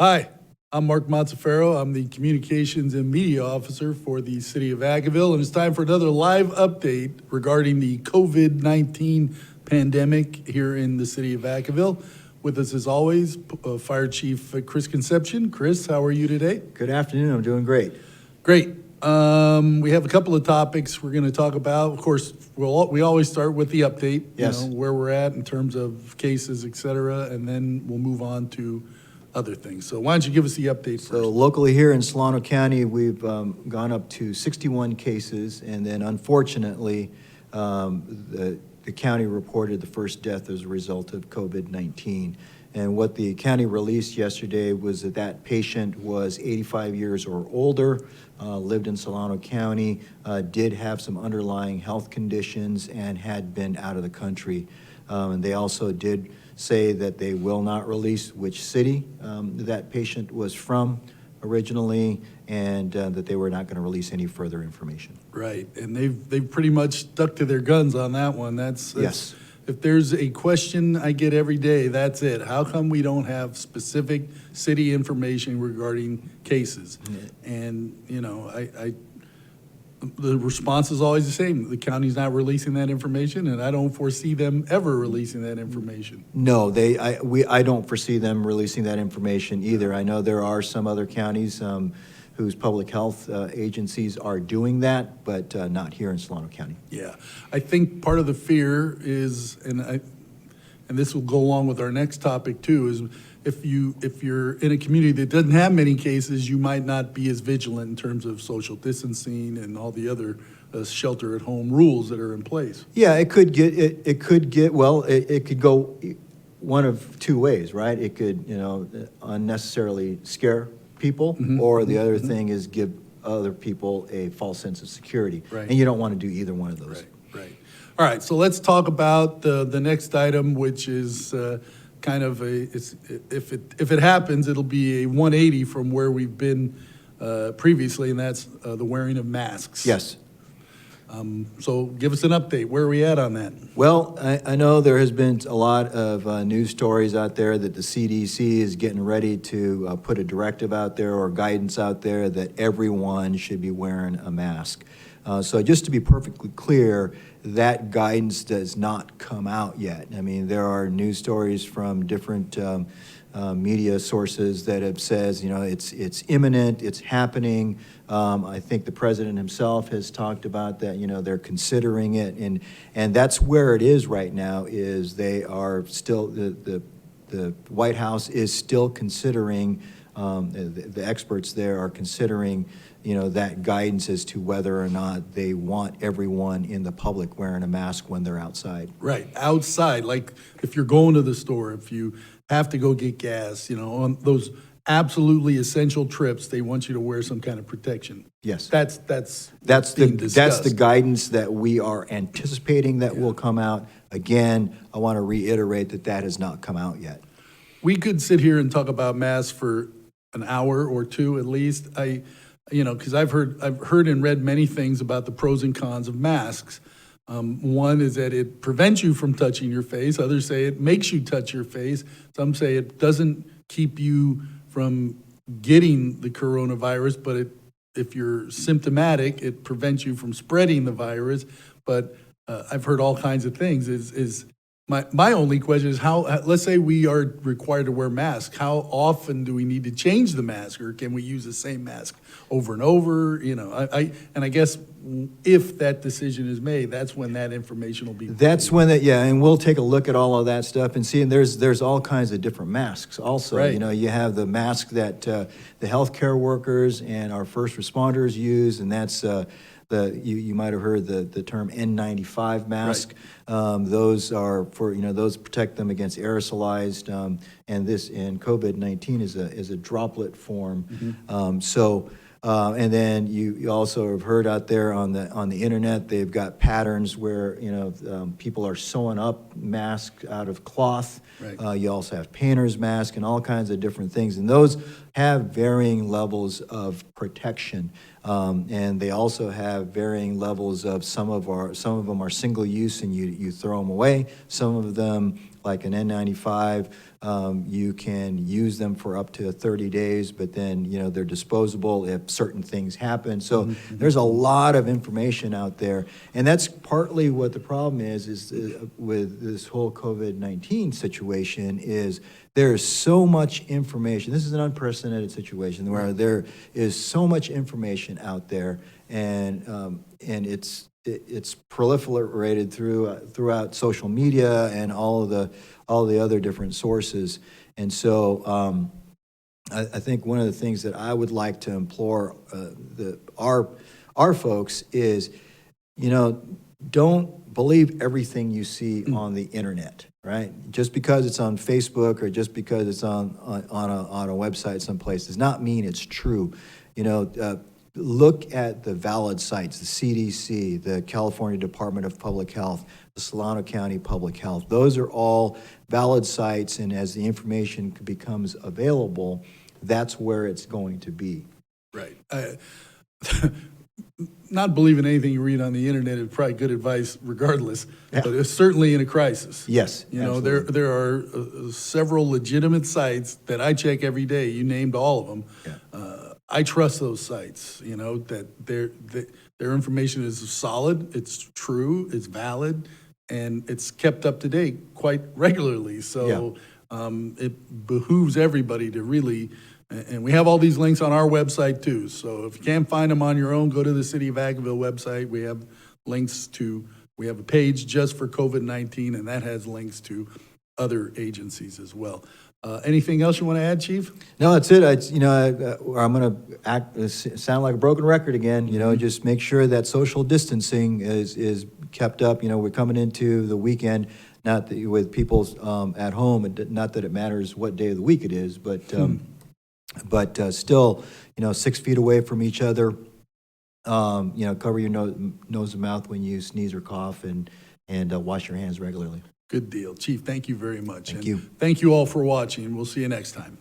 Hi, I'm Mark Monteferro. I'm the Communications and Media Officer for the City of Vacaville, and it's time for another live update regarding the COVID-19 pandemic here in the City of Vacaville. With us, as always, Fire Chief Chris Concepcion. Chris, how are you today? Good afternoon. I'm doing great. Great. We have a couple of topics we're going to talk about. Of course, we always start with the update, Yes. where we're at in terms of cases, et cetera, and then we'll move on to other things. So why don't you give us the update first? So locally here in Solano County, we've gone up to 61 cases, and then unfortunately, the county reported the first death as a result of COVID-19. And what the county released yesterday was that that patient was 85 years or older, lived in Solano County, did have some underlying health conditions, and had been out of the country. And they also did say that they will not release which city that patient was from originally, and that they were not going to release any further information. Right, and they've pretty much stuck to their guns on that one. That's Yes. If there's a question I get every day, that's it. How come we don't have specific city information regarding cases? And the response is always the same. The county's not releasing that information, and I don't foresee them ever releasing that information. No, I don't foresee them releasing that information either. I know there are some other counties whose public health agencies are doing that, but not here in Solano County. Yeah, I think part of the fear is, and this will go along with our next topic too, is if you're in a community that doesn't have many cases, you might not be as vigilant in terms of social distancing and all the other shelter-at-home rules that are in place. Yeah, it could go one of two ways, right? It could, unnecessarily scare people, or the other thing is give other people a false sense of security. Right. And you don't want to do either one of those. Right. All right, so let's talk about the next item, which is kind of if it happens, it'll be a 180 from where we've been previously, and that's the wearing of masks. Yes. So give us an update. Where are we at on that? Well, I know there has been a lot of news stories out there that the CDC is getting ready to put a directive out there or guidance out there that everyone should be wearing a mask. So just to be perfectly clear, that guidance does not come out yet. I mean, there are news stories from different media sources that have says, it's imminent, it's happening. I think the president himself has talked about that, they're considering it, and that's where it is right now. Is they are still the White House is still considering, the experts there are considering, that guidance as to whether or not they want everyone in the public wearing a mask when they're outside. Right, outside, like if you're going to the store, if you have to go get gas, on those absolutely essential trips, they want you to wear some kind of protection. Yes. That's the guidance that we are anticipating that will come out. Again, I want to reiterate that has not come out yet. We could sit here and talk about masks for an hour or two at least. Because I've heard and read many things about the pros and cons of masks. One is that it prevents you from touching your face. Others say it makes you touch your face. Some say it doesn't keep you from getting the coronavirus, but if you're symptomatic, it prevents you from spreading the virus. But I've heard all kinds of things. My only question is let's say we are required to wear masks. How often do we need to change the mask, or can we use the same mask over and over? I guess if that decision is made, that's when that information will be. That's when and we'll take a look at all of that stuff and see. And there's all kinds of different masks also. Right. You have the mask that the healthcare workers and our first responders use, and that's you might have heard the term N95 mask. Right. Those are for those protect them against aerosolized, and COVID-19 is a droplet form. And then you also have heard out there on the internet, they've got patterns where people are sewing up masks out of cloth. Right. You also have painter's mask and all kinds of different things, and those have varying levels of protection. And they also have varying levels of some of them are single use and you throw them away. Some of them like an N95, you can use them for up to 30 days, but then, they're disposable if certain things happen. So there's a lot of information out there. And that's partly what the problem is with this whole COVID-19 situation is there's so much information. This is an unprecedented situation where there is so much information out there, and it's proliferated throughout social media and all the other different sources. And so I think one of the things that I would like to implore our folks is, don't believe everything you see on the internet, right? Just because it's on Facebook or just because it's on a website someplace does not mean it's true. Look at the valid sites, the CDC, the California Department of Public Health, the Solano County Public Health. Those are all valid sites, and as the information becomes available, that's where it's going to be. Right. Not believing anything you read on the internet is probably good advice regardless, but it's certainly in a crisis. Yes, absolutely. There are several legitimate sites that I check every day. You named all of them. Yeah. I trust those sites, that their information is solid, it's true, it's valid, and it's kept up to date quite regularly. So it behooves everybody to really, and we have all these links on our website too. So if you can't find them on your own, go to the City of Vacaville website. We have links we have a page just for COVID-19, and that has links to other agencies as well. Anything else you want to add, Chief? No, that's it. I'm going to sound like a broken record again. Just make sure that social distancing is kept up. We're coming into the weekend, with people at home, and not that it matters what day of the week it is, but still, 6 feet away from each other. Cover your nose and mouth when you sneeze or cough, and wash your hands regularly. Good deal. Chief, thank you very much. Thank you. Thank you all for watching. We'll see you next time.